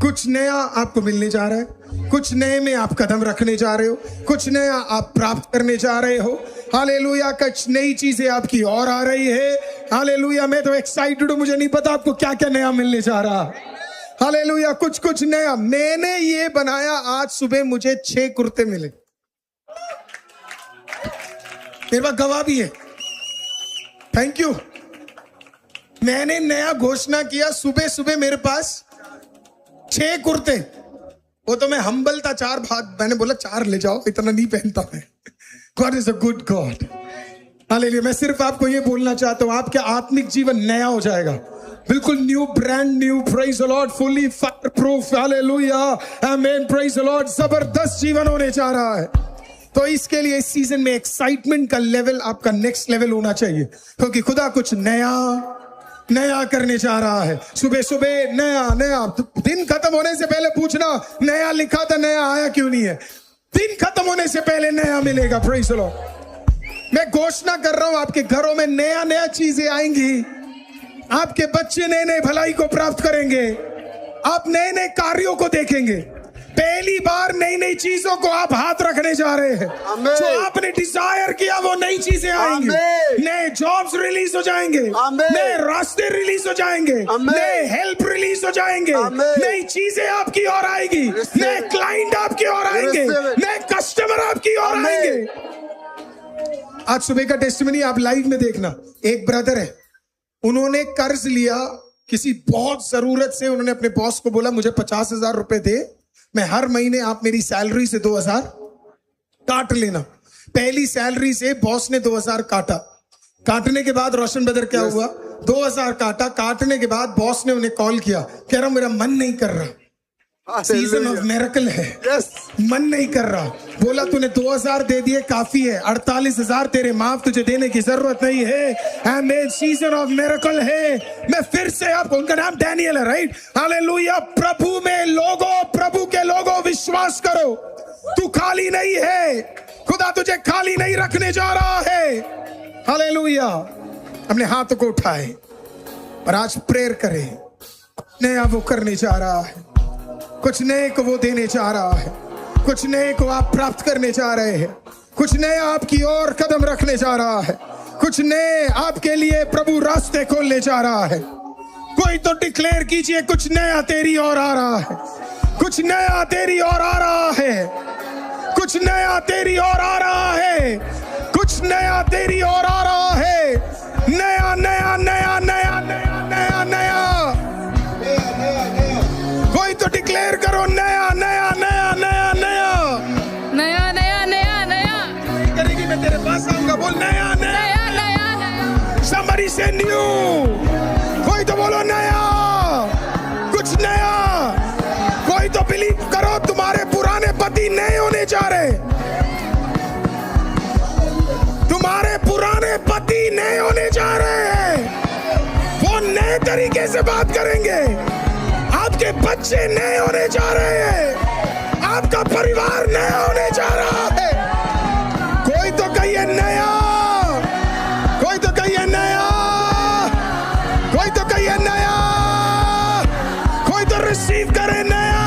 कुछ नया आपको मिलने जा रहा है। कुछ नए में आप कदम रखने जा रहे हो, कुछ नया आप प्राप्त करने जा रहे हो। हालेलुया। कुछ नई चीजें आपकी और आ रही है। हालेलुया। मैं तो एक्साइटेड हूं, मुझे नहीं पता आपको क्या क्या नया मिलने जा रहा है। हालेलुया। कुछ कुछ नया। मैंने ये बनाया, आज सुबह मुझे 6 कुर्ते मिले, मेरे पास गवाह भी है। Thank you. मैंने नया घोषणा किया, सुबह सुबह मेरे पास 6 कुर्ते। वो तो मैं हम्बल था, 4 भाग, मैंने बोला 4 ले जाओ, इतना नहीं पहनता मैं। God is a good God. Hallelujah. मैं सिर्फ आपको ये बोलना चाहता हूं, आपका आत्मिक जीवन नया हो जाएगा, बिल्कुल new, brand new. Praise the lord. Fully fire proof. Hallelujah. आमीन। Praise the lord. जबरदस्त जीवन होने जा रहा है। तो इसके लिए इस सीजन में एक्साइटमेंट का लेवल आपका नेक्स्ट लेवल होना चाहिए, क्योंकि खुदा कुछ नया नया करने जा रहा है। सुबह सुबह नया नया। दिन खत्म होने से पहले पूछना, नया लिखा था, नया आया क्यों नहीं है? दिन खत्म होने से पहले नया मिलेगा। Praise the Lord. मैं घोषणा कर रहा हूं, आपके घरों में नया नया चीजें आएंगी। आपके बच्चे नए नए भलाई को प्राप्त करेंगे, आप नए नए कार्यों को देखेंगे। पहली बार नई नई चीजों को आप हाथ रखने जा रहे हैं। आमीन। जो आपने डिजायर किया वो नई चीजें आएंगी। आमीन। नए जॉब्स रिलीज हो जाएंगे, आमीन। नए रास्ते रिलीज हो जाएंगे, आमीन। नए हेल्प रिलीज हो जाएंगे, आमीन। नई चीजें आपकी ओर आएगी, Receive नए it। क्लाइंट आपकी ओर आएंगे, Receive it। नए कस्टमर आपकी ओर आमीन। आएंगे। आज सुबह का टेस्टिमनी आप लाइव में देखना। एक ब्रदर है, उन्होंने कर्ज लिया किसी बहुत जरूरत से। उन्होंने अपने बॉस को बोला मुझे 50,000 रुपए दे, मैं हर महीने आप मेरी सैलरी से 2,000 काट लेना। पहली सैलरी से बॉस ने 2,000 काटा। काटने के बाद रोशन ब्रदर क्या हुआ, 2,000 काटा। काटने के बाद बॉस ने उन्हें कॉल किया, कह रहा मेरा मन नहीं कर रहा। सीजन ऑफ मिरेकल है, यस, मन नहीं कर रहा। बोला तूने 2,000 दे दिए काफी है, 48,000 तेरे माफ तुझे देने की जरूरत नहीं है। सीजन ऑफ मिरेकल है। मैं फिर से आपको, उनका नाम डैनियल है, राइट? हालेलुया। प्रभु में लोगों, प्रभु के लोगों विश्वास करो, तू खाली नहीं है। खुदा तुझे खाली नहीं रखने जा रहा है। हालेलुया। अपने हाथों को उठाए और आज प्रेयर करें। नया वो करने जा रहा है, कुछ नए को वो देने जा रहा है, कुछ नए को आप प्राप्त करने जा रहे हैं, कुछ नया आपकी ओर कदम रखने जा रहा है, कुछ नए आपके लिए प्रभु रास्ते खोलने जा रहा है। कोई तो डिक्लेयर कीजिए, कुछ नया तेरी ओर आ रहा है, कुछ नया तेरी ओर आ रहा है, कुछ नया तेरी ओर आ रहा है, कुछ नया तेरी ओर आ रहा है। नया नया नया नया नया नया नया। कोई तो डिक्लेयर करो, नया नया नया नया नया नया नया नया नया करेगी। मैं तेरे पास आऊंगा, बोल नया नया नया नया नया। somebody say new। कोई तो बोलो नया, कुछ नया। कोई तो बिलीव करो, तुम्हारे पुराने पति नए होने जा रहे, तुम्हारे पुराने पति नए होने जा रहे हैं। वो नए तरीके से बात करेंगे। आपके बच्चे नए होने जा रहे हैं, आपका परिवार नया होने जा रहा है। कोई तो कहिए नया, कोई तो कहिए नया, कोई तो कहिए नया, कोई तो रिसीव करे नया।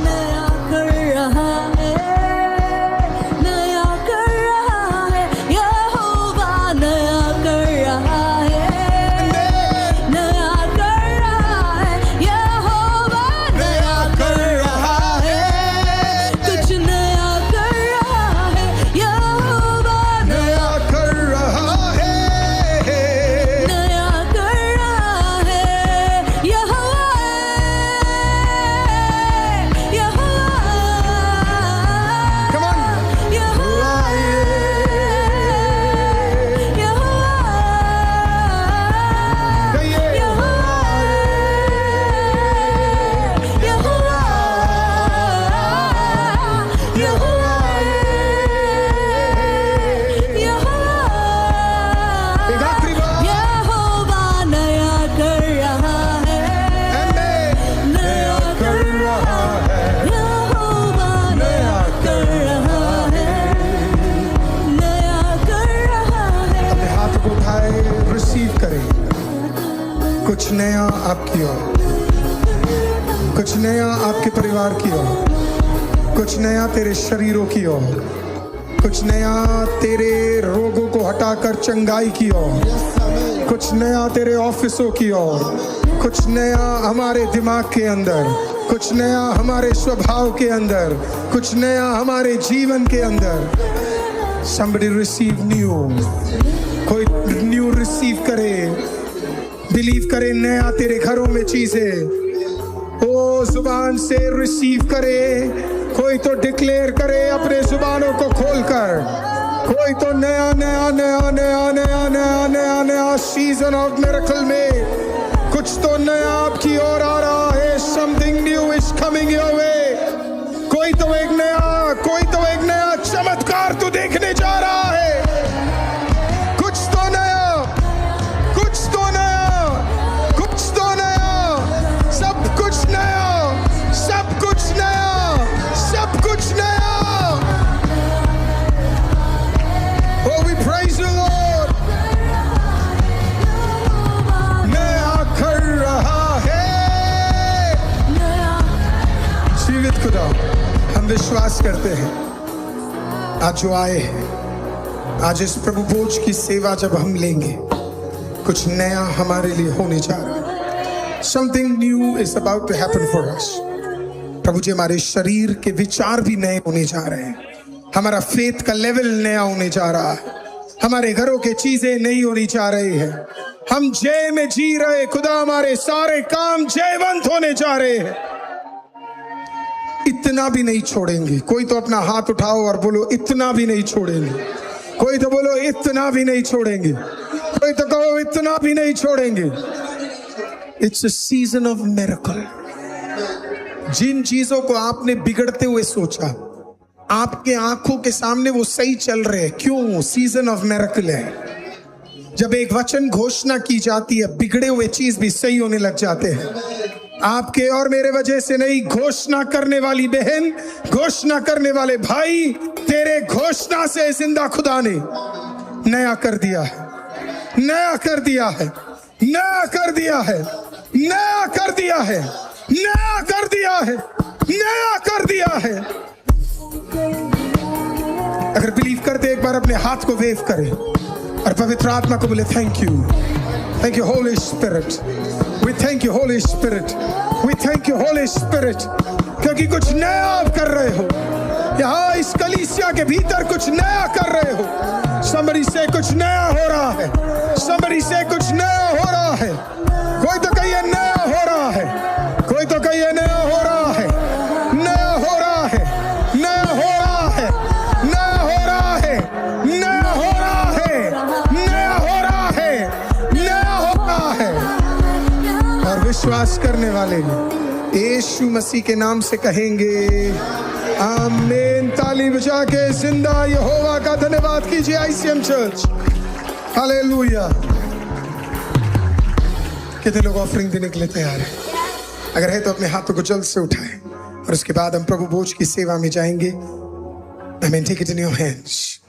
नया कर रहा है, नया कर रहा है, यहोवा नया कर रहा है, नया कर रहा है, यहोवा नया कर रहा है, कुछ नया कर रहा है, यहोवा नया कर रहा है, नया कर रहा है, यहोवा Come on। कहिए एक आखिरी बार। यहोवा नया कर रहा है, Amen। नया कर रहा है, यहोवा नया कर रहा है, नया कर रहा है। अपने हाथ को उठाए, रिसीव करें। कुछ नया आपकी ओर, कुछ नया आपके परिवार की ओर, कुछ नया तेरे शरीरों की ओर, कुछ नया तेरे रोगों को हटाकर चंगाई की ओर, कुछ नया तेरे ऑफिसों की ओर, कुछ नया हमारे दिमाग के अंदर, कुछ नया हमारे स्वभाव के अंदर, कुछ नया हमारे जीवन के अंदर। Somebody receive new। कोई न्यू रिसीव करे, बिलीव करे। नया तेरे घरों में चीजें, ओ जुबान से रिसीव करे। कोई तो डिक्लेयर करे अपने जुबानों को खोलकर। कोई तो नया नया नया नया नया नया नया नया सीजन ऑफ मिरेकल में कुछ तो नया आपकी ओर आ रहा है। Something new is coming your way. कोई तो एक नया चमत्कार तू देखने जा रहा है। कुछ तो नया, कुछ तो नया, कुछ तो नया, सब कुछ नया, सब कुछ नया, सब कुछ नया। Oh, we praise you, Lord। नया कर रहा है, विश्वास करते हैं आज जो आए हैं, आज इस प्रभु भोज की सेवा जब हम लेंगे, कुछ नया हमारे लिए होने जा रहा है। Something new is about to happen for us. प्रभु जी, हमारे शरीर के विचार भी नए होने जा रहे हैं, हमारा फेथ का लेवल नया होने जा रहा है, हमारे घरों के चीजें नई होनी जा रही है, हम जय में जी रहे खुदा, हमारे सारे काम जयवंत होने जा रहे हैं। इतना भी नहीं छोड़ेंगे। कोई तो अपना हाथ उठाओ और बोलो इतना भी नहीं छोड़ेंगे। कोई तो बोलो इतना भी नहीं छोड़ेंगे। कोई तो कहो इतना भी नहीं छोड़ेंगे। It's a season of miracle. जिन चीजों को आपने बिगड़ते हुए सोचा, आपके आंखों के सामने वो सही चल रहे हैं। क्यों? सीजन ऑफ मिरेकल है। जब एक वचन घोषणा की जाती है, बिगड़े हुए चीज भी सही होने लग जाते हैं। आपके और मेरे वजह से नहीं, घोषणा करने वाली बहन, घोषणा करने वाले भाई, तेरे घोषणा से जिंदा खुदा ने नया कर दिया है, नया कर दिया है, नया कर दिया है, नया कर दिया है, नया कर दिया है, नया कर दिया है। अगर बिलीव करते एक बार अपने हाथ को वेव करें और पवित्र आत्मा को बोले thank you Holy Spirit, we thank you Holy Spirit, we thank you Holy Spirit, क्योंकि कुछ नया आप कर रहे हो यहाँ इस कलीसिया के भीतर, कुछ नया कर रहे हो। somebody से कुछ नया हो रहा है, somebody से कुछ नया हो रहा है। कोई तो कहिए नया हो रहा है, कोई तो कहिए नया हो रहा है, नया हो रहा है, नया हो रहा है, नया हो रहा है, नया हो रहा है, नया हो रहा है, नया हो रहा है। और विश्वास करने वाले यीशु मसीह के नाम से कहेंगे आमीन। ताली बजा के जिंदा यहोवा का धन्यवाद कीजिए ICM चर्च। हालेलुया। कितने लोग ऑफरिंग देने के लिए तैयार हैं? अगर है तो अपने हाथों को जल्द से उठाएं और उसके बाद हम प्रभु भोज की सेवा में जाएंगे। आमीन। Take it in your hands.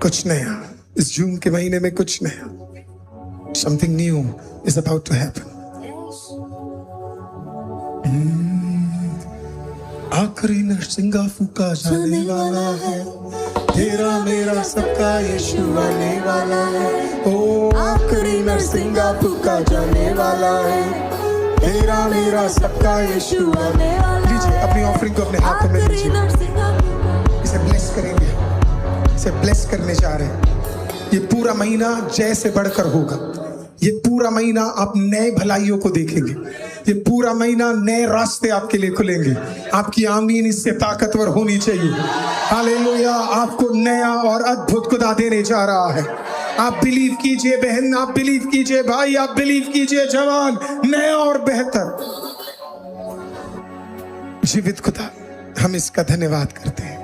कुछ नया इस जून के महीने में, कुछ नया। Something new is about to happen. आखिरी नरसिंगा फूका जाने वाला है, तेरा मेरा सबका यीशु आने वाला है। ओ आखिरी नरसिंगा फूका जाने वाला है, तेरा मेरा सबका यीशु आने वाला है। लीजिए अपनी ऑफरिंग को अपने हाथों में लीजिए, इसे ब्लेस करेंगे, इसे ब्लेस करने जा रहे हैं। ये पूरा महीना जय से बढ़कर होगा। ये पूरा महीना आप नए भलाइयों को देखेंगे। ये पूरा महीना नए रास्ते आपके लिए खुलेंगे। आपकी आमीन इससे ताकतवर होनी चाहिए। हालेलुया। आपको नया और अद्भुत खुदा देने जा रहा है। आप बिलीव कीजिए बहन, आप बिलीव कीजिए भाई, आप बिलीव कीजिए जवान। नया और बेहतर जीवित खुदा, हम इसका धन्यवाद करते हैं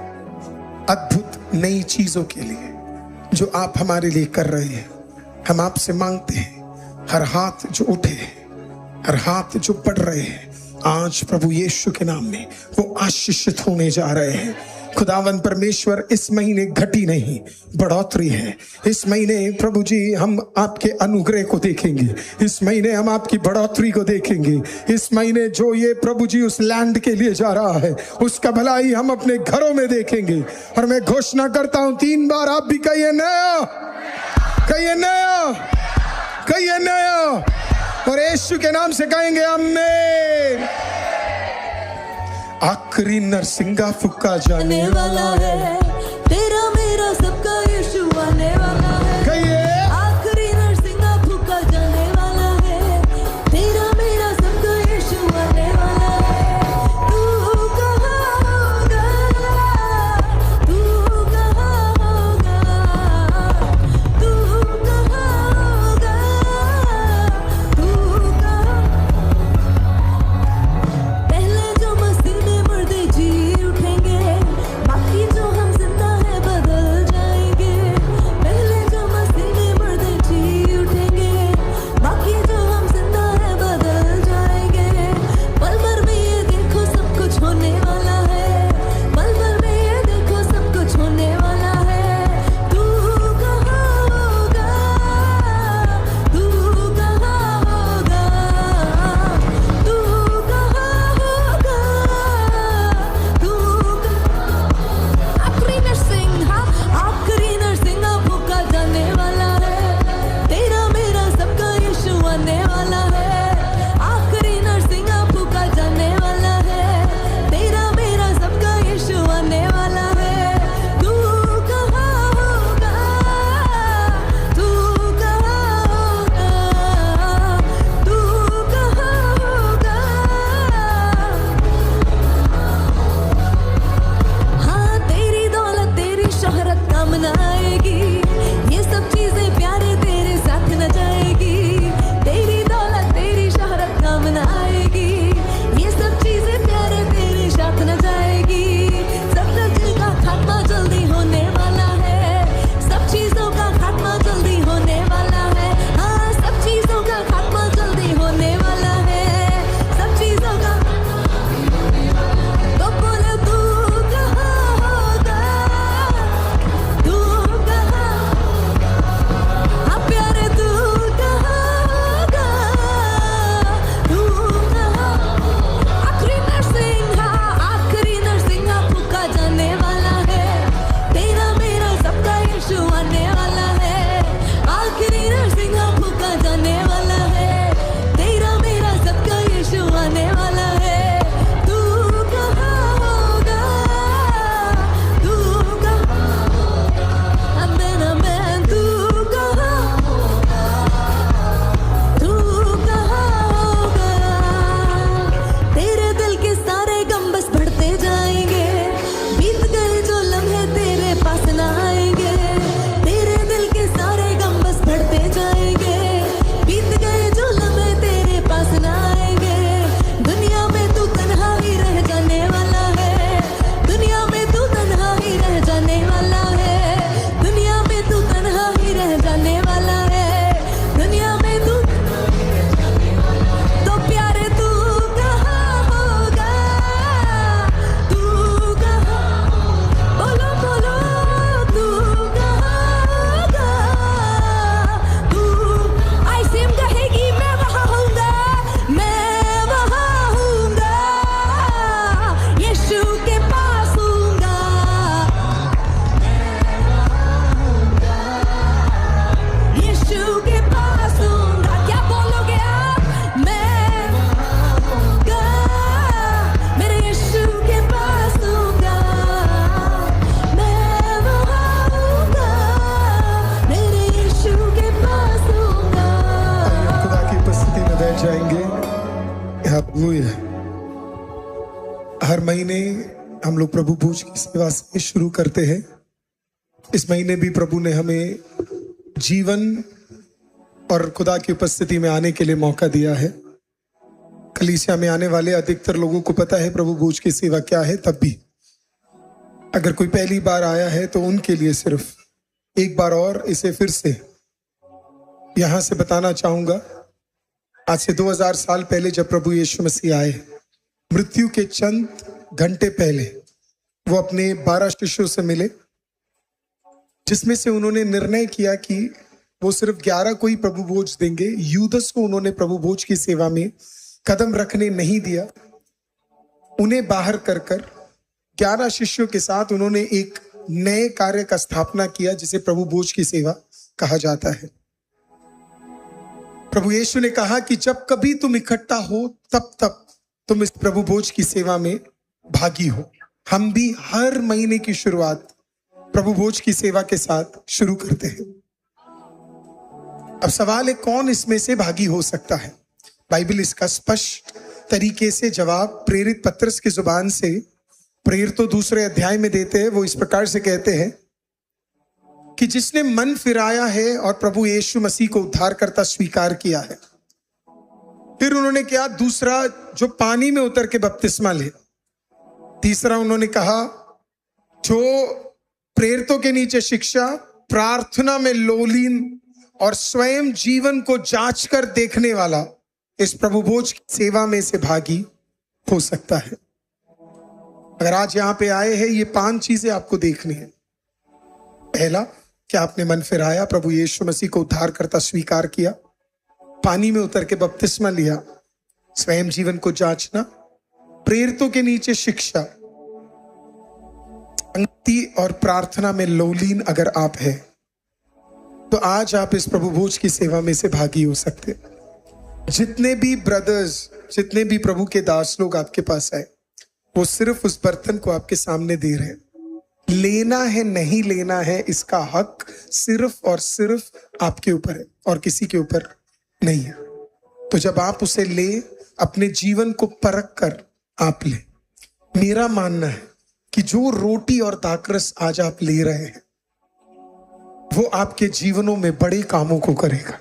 अद्भुत नई चीजों के लिए जो आप हमारे लिए कर रहे हैं। हम आपसे मांगते हैं हर हाथ जो उठे, हर हाथ जो बढ़ रहे हैं, आज प्रभु यीशु के नाम में वो आशीषित होने जा रहे हैं। खुदावन परमेश्वर, इस महीने घटी नहीं, बढ़ोतरी है। इस महीने प्रभु जी हम आपके अनुग्रह को देखेंगे। इस महीने हम आपकी बढ़ोतरी को देखेंगे। इस महीने जो ये प्रभु जी उस लैंड के लिए जा रहा है, उसका भलाई हम अपने घरों में देखेंगे। और मैं घोषणा करता हूं 3 बार, आप भी कहिए नया, कहिए नया, कहिए नया, और यीशु के नाम से कहेंगे आमीन। आखिरी नरसिंगा फूका जाने वाला है, तेरा मेरा सबका यीशु आने वाला है। कहिए आखिरी नरसिंगा फूका जाने वाला है, तेरा मेरा सबका यीशु आने वाला है। तू कहाँ होगा, तू कहाँ होगा, तू कहाँ होगा, तू कहाँ। पहले जो मसीह में मुर्दे जी उठेंगे, बाकी जो हम जिंदा है बदल जाएंगे। पहले जो महीने हम लोग प्रभु भोज की सेवा से शुरू करते हैं। इस महीने भी प्रभु ने हमें जीवन और खुदा की उपस्थिति में आने के लिए मौका दिया है। कलीसिया में आने वाले अधिकतर लोगों को पता है प्रभु भोज की सेवा क्या है। तब भी अगर कोई पहली बार आया है तो उनके लिए सिर्फ एक बार और इसे फिर से यहां से बताना चाहूंगा। आज से 2000 साल पहले जब प्रभु यीशु मसीह आए, मृत्यु के चंद घंटे पहले वो अपने 12 शिष्यों से मिले, जिसमें से उन्होंने निर्णय किया कि वो सिर्फ 11 को ही प्रभु भोज देंगे। यूदस को उन्होंने प्रभु भोज की सेवा में कदम रखने नहीं दिया। उन्हें बाहर कर 11 शिष्यों के साथ उन्होंने एक नए कार्य का स्थापना किया जिसे प्रभु भोज की सेवा कहा जाता है। प्रभु यीशु ने कहा कि जब कभी तुम इकट्ठा हो तब तब तुम इस प्रभु भोज की सेवा में भागी हो। हम भी हर महीने की शुरुआत प्रभु भोज की सेवा के साथ शुरू करते हैं। अब सवाल है, कौन इसमें से भागी हो सकता है? बाइबल इसका स्पष्ट तरीके से जवाब प्रेरित पत्रस की जुबान से प्रेरितों 2 अध्याय में देते हैं। वो इस प्रकार से कहते हैं कि जिसने मन फिराया है और प्रभु यीशु मसीह को उद्धारकर्ता स्वीकार किया है। फिर उन्होंने क्या? दूसरा, जो पानी में उतर के बपतिस्मा ले। तीसरा उन्होंने कहा, जो प्रेरितों के नीचे शिक्षा, प्रार्थना में लोलीन और स्वयं जीवन को जांच कर देखने वाला इस प्रभु भोज की सेवा में से भागी हो सकता है। अगर आज यहां पे आए हैं, ये 5 चीजें आपको देखनी है। पहला, क्या आपने मन फिराया, प्रभु यीशु मसीह को उद्धारकर्ता स्वीकार किया, पानी में उतर के बपतिस्मा लिया, स्वयं जीवन को जांचना, प्रेरितों के नीचे शिक्षा, पंक्ति और प्रार्थना में लोलीन अगर आप हैं तो आज आप इस प्रभु भोज की सेवा में से भागी हो सकते। जितने भी ब्रदर्स, जितने भी प्रभु के दास लोग आपके पास आए, वो सिर्फ उस बर्तन को आपके सामने दे रहे हैं। लेना है नहीं लेना है, इसका हक सिर्फ और सिर्फ आपके ऊपर है और किसी के ऊपर नहीं है। तो जब आप उसे ले, अपने जीवन को परख कर आप ले। मेरा मानना है कि जो रोटी और दाखरस आज आप ले रहे हैं वो आपके जीवनों में बड़े कामों को करेगा।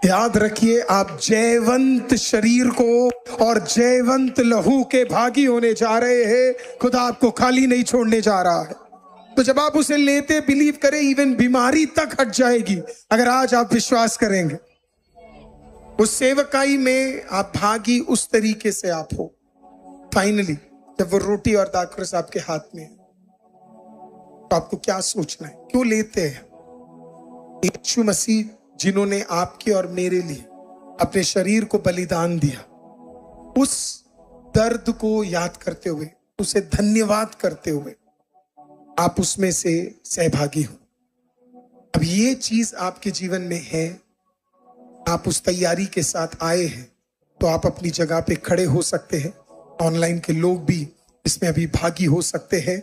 याद रखिए, आप जयवंत शरीर को और जयवंत लहू के भागी होने जा रहे हैं। खुदा आपको खाली नहीं छोड़ने जा रहा है। तो जब आप उसे लेते, बिलीव करें, इवन बीमारी तक हट जाएगी अगर आज आप विश्वास करेंगे। उस सेवकाई में आप भागी उस तरीके से आप हो। फाइनली जब वो रोटी और दाखरस आपके हाथ में है तो आपको क्या सोचना है? क्यों लेते हैं? यीशु मसीह जिन्होंने आपके और मेरे लिए अपने शरीर को बलिदान दिया, उस दर्द को याद करते हुए, उसे धन्यवाद करते हुए आप उसमें से सहभागी हो। अब ये चीज आपके जीवन में है, आप उस तैयारी के साथ आए हैं, तो आप अपनी जगह पे खड़े हो सकते हैं। ऑनलाइन के लोग भी इसमें अभी भागी हो सकते हैं।